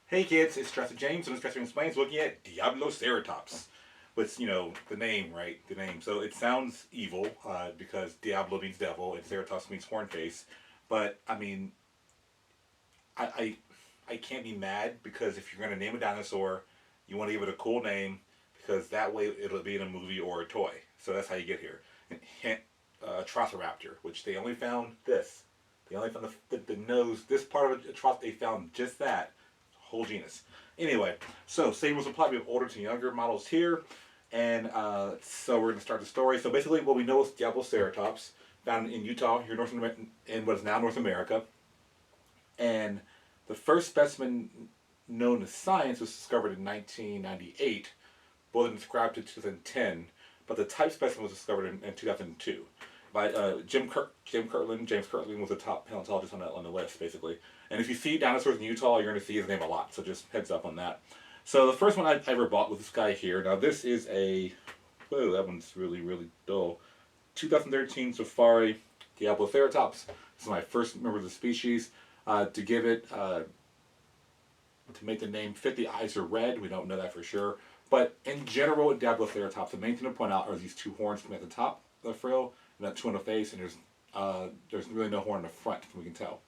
Hey kids, it's Jurassic James, and this Jurassic Explains looking at Diabloceratops. What's, the name, right? The name. So it sounds evil, because Diablo means devil and Ceratops means horn face. But, I, I, I can't be mad because if you're going to name a dinosaur, you want to give it a cool name because that way it'll be in a movie or a toy. So that's how you get here. Hint, Trothoraptor, which they only found this. They only found the nose, this part of a troth, they found just that whole genus. Anyway, so same rules apply. We have older to younger models here, and so we're going to start the story. So basically, what we know is Diabloceratops, found in Utah, here North America, in what is now North America, and the first specimen known to science was discovered in 1998, but wasn't described in 2010. But the type specimen was discovered in 2002 by James Kirtland was the top paleontologist on the list, basically. And if you see dinosaurs in Utah, you're going to see his name a lot. So just heads up on that. So the first one I ever bought was this guy here. Now this is a, whoa, that one's really, really dull. 2013 Safari Diabloceratops. This is my first member of the species. To give it, to make the name fit, the eyes are red. We don't know that for sure. But in general, with Diabloceratops, the main thing to point out are these two horns coming at the top of the frill, and that two on the face, and there's really no horn in the front, we can tell.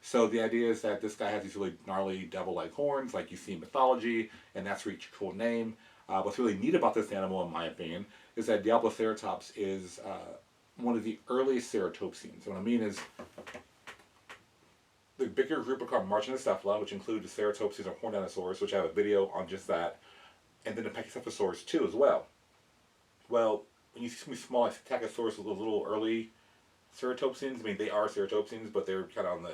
So the idea is that this guy has these really gnarly devil-like horns, like you see in mythology, and that's really a cool name. What's really neat about this animal, in my opinion, is that Diabloceratops is one of the earliest ceratopsians. What I mean is, the bigger group are called Marginocephala, which include the ceratopsians or horned dinosaurs, which I have a video on just that, and then the Pachycephalosaurs too as well. Well, when you see some small Pachycephalosaurs with little early ceratopsians, I mean they are ceratopsians, but they're kind of on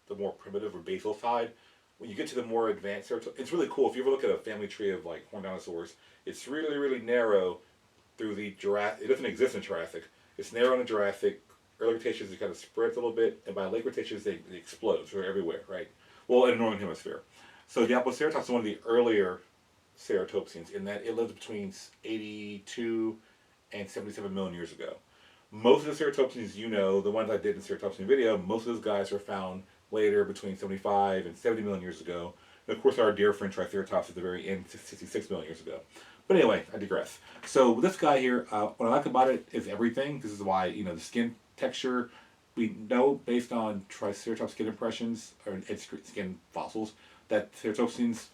the more primitive or basal side. When you get to the more advanced ceratopsians, it's really cool. If you ever look at a family tree of like horned dinosaurs, it's really really narrow through the Jurassic. It doesn't exist in Jurassic. It's narrow in the Jurassic. Early Cretaceous it kind of spreads a little bit, and by late Cretaceous they explode. So they're everywhere, right? Well, in the northern hemisphere. So Diabloceratops is one of the earlier ceratopsians in that it lived between 82 and 77 million years ago. Most of the ceratopsians, the ones I did in the ceratopsian video, most of those guys were found later between 75 and 70 million years ago. And of course, our dear friend Triceratops at the very end, 66 million years ago. But anyway, I digress. So this guy here, what I like about it is everything. This is why, the skin texture, we know based on Triceratops skin impressions or skin fossils that ceratopsians,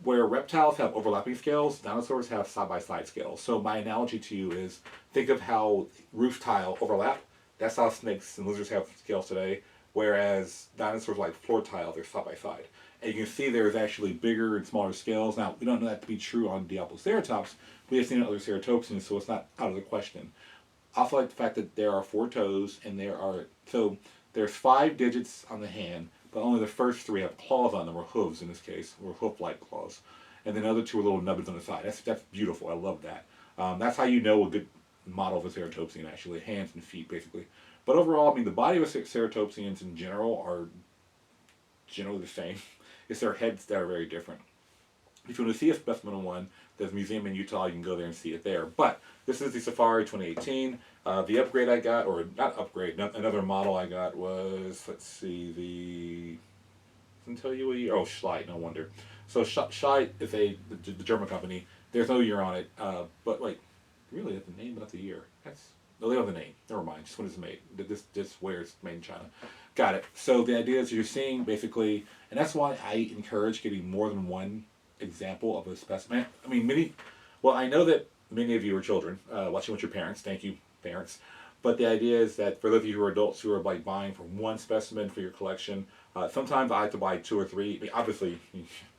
where reptiles have overlapping scales, dinosaurs have side-by-side scales. So my analogy to you is, think of how roof tile overlap. That's how snakes and lizards have scales today, whereas dinosaurs like floor tile, they're side-by-side. And you can see there's actually bigger and smaller scales. Now, we don't know that to be true on Diabloceratops. We have seen other ceratopsians, so it's not out of the question. I also like the fact that there are 4 toes, and there's 5 digits on the hand, but only the first 3 have claws on them, or hooves in this case, or hoof-like claws. And then the other 2 are little nubbins on the side. That's beautiful. I love that. That's how you know a good model of a ceratopsian, actually, hands and feet, basically. But overall, I mean, the body of ceratopsians in general are generally the same. It's their heads that are very different. If you want to see a specimen of one, there's a museum in Utah. You can go there and see it there. But this is the Safari 2018. The upgrade I got, or not upgrade, another model I got was, let's see, doesn't tell you a year. Oh, Schleit, no wonder. So Schleit is the German company. There's no year on it, but like, really, that's the name, but not the year. No, they don't have the name. Never mind. Just when it's made. This where it's made in China. Got it. So the idea is you're seeing basically, and that's why I encourage getting more than one example of a specimen. I mean, I know that many of you are children watching with your parents. Thank you, parents. But the idea is that for those of you who are adults who are like buying for one specimen for your collection, sometimes I have to buy 2 or 3. I mean, obviously,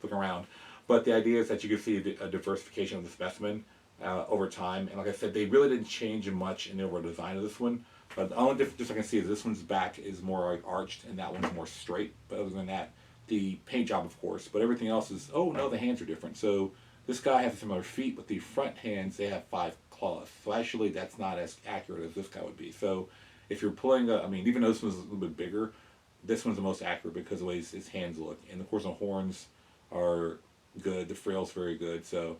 look around. But the idea is that you can see a diversification of the specimen over time. And like I said, they really didn't change much in the overall design of this one. But the only difference I can see is this one's back is more like arched and that one's more straight. But other than that, the paint job, of course. But everything else is, oh no, the hands are different. So this guy has similar feet, but the front hands, they have 5 claws. So actually, that's not as accurate as this guy would be. So if you're pulling, even though this one's a little bit bigger, this one's the most accurate because of the way his hands look. And of course, the horns are good. The frill's very good. So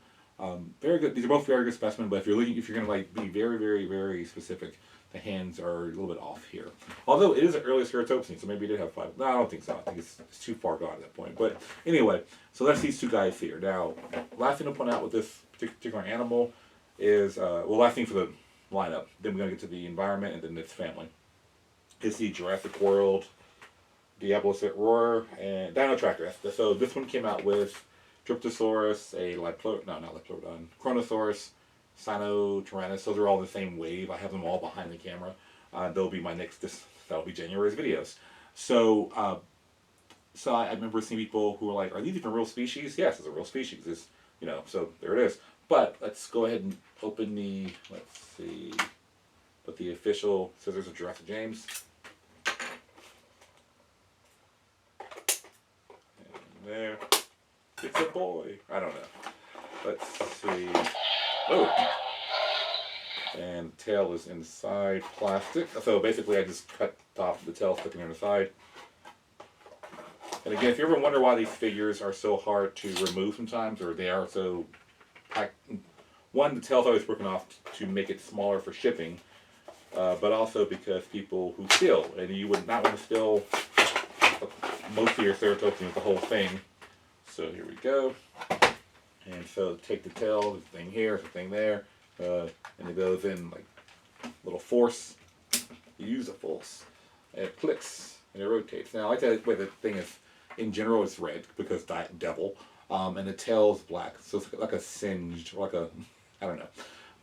very good. These are both very good specimens. But if you're gonna like be very, very, very specific, The hands are a little bit off here. Although it is an early Ceratopsian, so maybe it did have 5. No, I don't think so. I think it's too far gone at that point. But anyway, so that's these two guys here. Now, last thing to point out with this particular animal is, well, last thing for the lineup. Then we're going to get to the environment and then its family. Is the Jurassic World, Diabloceratops, and Dino Tracker. So this one came out with Dryptosaurus, Chronosaurus, Sinotyrannis. Those are all the same wave. I have them all behind the camera. They'll be my next. That'll be January's videos. So, I remember seeing people who were like, "Are these even real species?" Yes, it's a real species. It's, so there it is. But let's go ahead and open the. Let's see. Put the official scissors of Jurassic James. And there. It's a boy. I don't know. Let's see. Oh. And the tail is inside plastic. So basically I just cut off the tail sticking on the side. And again, if you ever wonder why these figures are so hard to remove sometimes, or they are so packed, one, the tail's always broken off to make it smaller for shipping, but also because people who steal, and you would not want to steal most of your Ceratopsians, the whole thing. So here we go. And so take the tail, the thing here, the thing there, and it goes in like little force. You use a force, and it clicks and it rotates. Now I like that way the thing is. In general, it's red because devil, and the tail is black, so it's like a singed, like a, I don't know.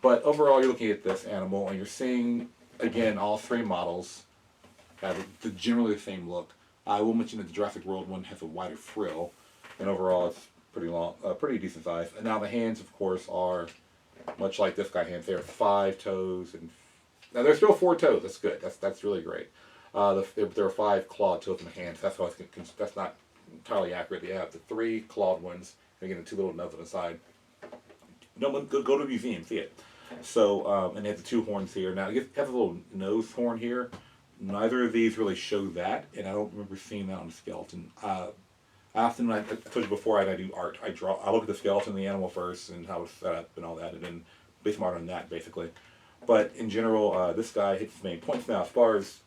But overall, you're looking at this animal, and you're seeing again all three models have generally the same look. I will mention that the Jurassic World one has a wider frill, and overall it's pretty long, pretty decent size. And now the hands, of course, are much like this guy hands. There are 5 toes, and now there's still 4 toes. That's good. That's really great. There are 5 clawed toes in the hands. That's not entirely accurate. They have the 3 clawed ones, and again the 2 little nubs on the side. No one go to a museum, see it. So and they have the 2 horns here. Now it has a little nose horn here. Neither of these really show that, and I don't remember seeing that on the skeleton. Often, I told you before, I do art. I look at the skeleton of the animal first and how it's set up and all that, and then base my art on that basically. But in general, this guy hits the main points. Now as far as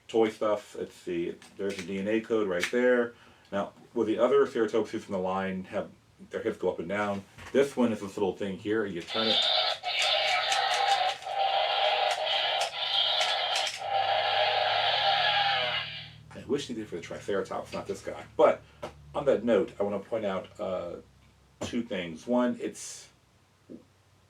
toy stuff, let's see, there's a DNA code right there. Now, with the other Ceratopsians from the line have their heads go up and down, this one is this little thing here, you turn it. I wish they did for the Triceratops, not this guy. But on that note, I want to point out 2 things. One, it's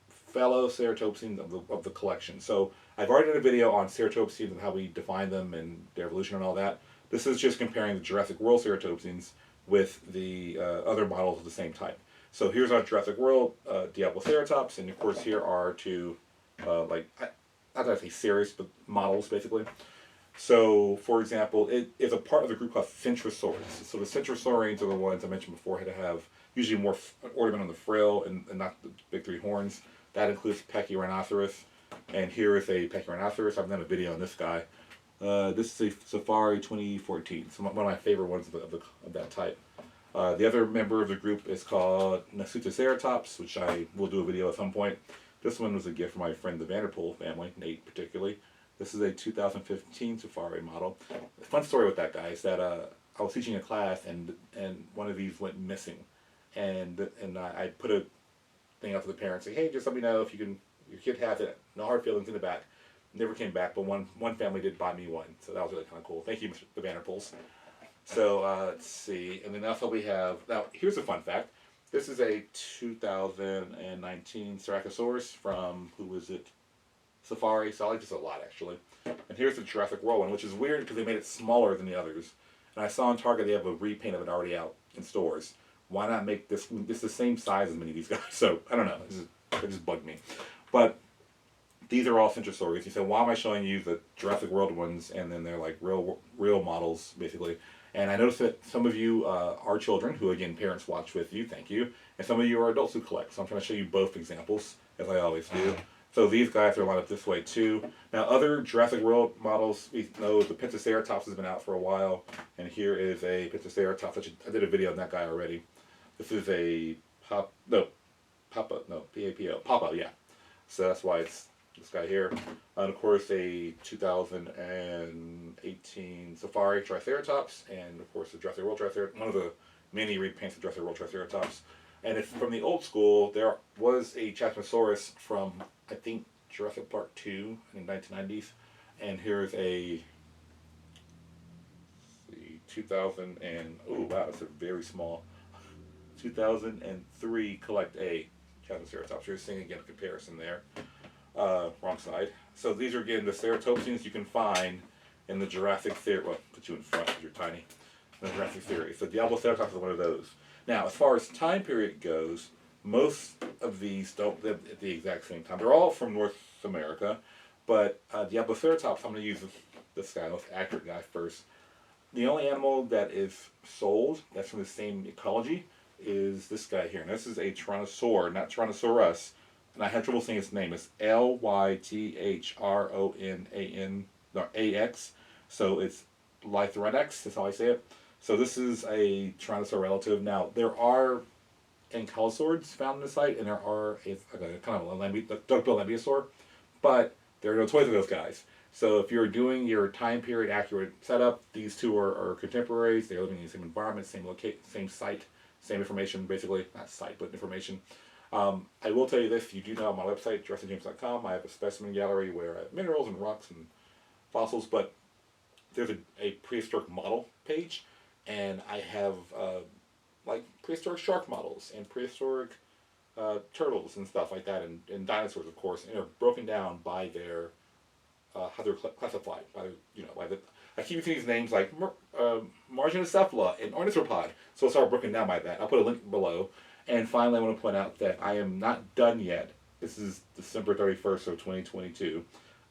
fellow Ceratopsians of the collection. So I've already done a video on Ceratopsians and how we define them and their evolution and all that. This is just comparing the Jurassic World Ceratopsians with the other models of the same type. So here's our Jurassic World Diabloceratops, and of course here are 2, not that I say series, but models basically. So, for example, it is a part of the group called Centrosaurs. So the Centrosaurians are the ones I mentioned before had to have usually more ornament on the frill and not the big 3 horns. That includes Pachyrhinoceros, and here is a Pachyrhinoceros. I've done a video on this guy. This is a Safari 2014. So one of my favorite ones of that type. The other member of the group is called Dinosaur, which I will do a video at some point. This one was a gift from my friend the Vanderpool family, Nate particularly. This is a 2015 Safari model. The fun story with that guy is that I was teaching a class and one of these went missing, and I put a thing out to the parents saying, hey, just let me know if your kid has it. No hard feelings in the back. Never came back, but one family did buy me one, so that was really kind of cool. Thank you, Mr. the Vanderpools. So let's see, and then also we have, now here's a fun fact. This is a 2019 Styracosaurus from, who was it? Safari, so I like this a lot actually. And here's the Jurassic World one, which is weird because they made it smaller than the others. And I saw on Target they have a repaint of it already out in stores. Why not make this the same size as many of these guys? So I don't know, it just bugged me. But these are all Centrosaurs. You said, why am I showing you the Jurassic World ones and then they're like real models basically? And I noticed that some of you are children who, again, parents watch with you, thank you. And some of you are adults who collect. So I'm trying to show you both examples, as I always do. So these guys are lined up this way too. Now other Jurassic World models, we know the Pentoceratops has been out for a while. And here is a Pentoceratops. I did a video on that guy already. This is a Papa, yeah. So that's why it's this guy here. And of course a 2018 Safari Triceratops, and of course the Jurassic World Triceratops, one of the many repaints of Jurassic World Triceratops. And if from the old school, there was a Chasmosaurus from, I think, Jurassic Park 2 in the 1990s. And here's a 2000 and, oh wow, it's a very small 2003 Collect A Triceratops. You're seeing again a comparison there. Wrong side. So these are again the ceratopsians you can find in the Jurassic theory. Well, put you in front because you're tiny. The Jurassic theory. So Diabloceratops is one of those. Now, as far as time period goes, most of these don't live at the exact same time. They're all from North America, but Diabloceratops, I'm going to use this guy, most accurate guy first. The only animal that is sold that's from the same ecology is this guy here. And this is a Tyrannosaur, not Tyrannosaurus. And I had trouble saying his name. It's Lythronax. So it's Lythronax, that's how I say it. So this is a Tyrannosaur relative. Now, there are ankylosaurs found in the site, and there are a kind of a duckbill lambeosaur, but there are no toys of those guys. So if you're doing your time period accurate setup, these two are contemporaries. They're living in the same environment, same same site, same information, basically. Not site, but information. I will tell you this, you do know on my website, JurassicJames.com, I have a specimen gallery where I have minerals and rocks and fossils, but there's a prehistoric model page, and I have like prehistoric shark models and prehistoric turtles and stuff like that, and dinosaurs, of course, and they're broken down by their how they're classified by I keep using these names like Marginocephala and Ornithopod, so it's all broken down by that. I'll put a link below. And finally, I want to point out that I am not done yet. This is December 31st of 2022.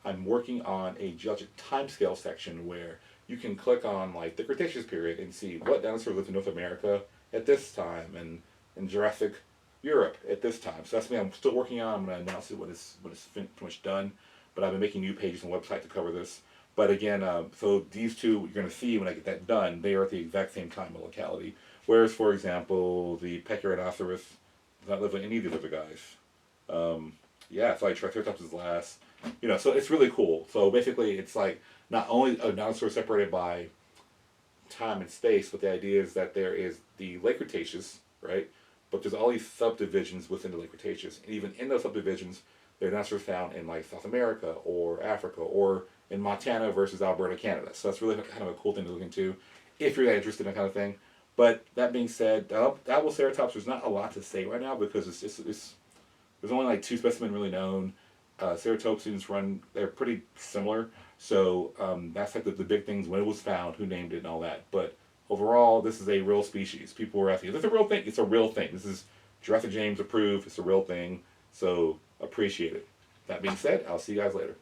I'm working on a geologic timescale section where you can click on like the Cretaceous period and see what dinosaurs lived in North America at this time and in Jurassic Europe at this time. So that's me. I'm still working on. I'm going to announce it when it's pretty much done. But I've been making new pages on the website to cover this. But again, so these two you're going to see when I get that done, they are at the exact same time and locality. Whereas, for example, the Pechorhinoceros does not live in any of these other guys. Yeah, it's like Triceratops is last. So it's really cool. So basically, it's like not only a dinosaur separated by time and space, but the idea is that there is the late Cretaceous, right? But there's all these subdivisions within the late Cretaceous. And even in those subdivisions, there are dinosaurs found in like South America or Africa or in Montana versus Alberta, Canada. So that's really kind of a cool thing to look into if you're that interested in that kind of thing. But that being said, Diabloceratops, there's not a lot to say right now because there's only like 2 specimens really known. Ceratopsians they're pretty similar. So that's like the big things, when it was found, who named it and all that. But overall, this is a real species. People were asking, is this a real thing? It's a real thing. This is Jurassic James approved. It's a real thing. So appreciate it. That being said, I'll see you guys later.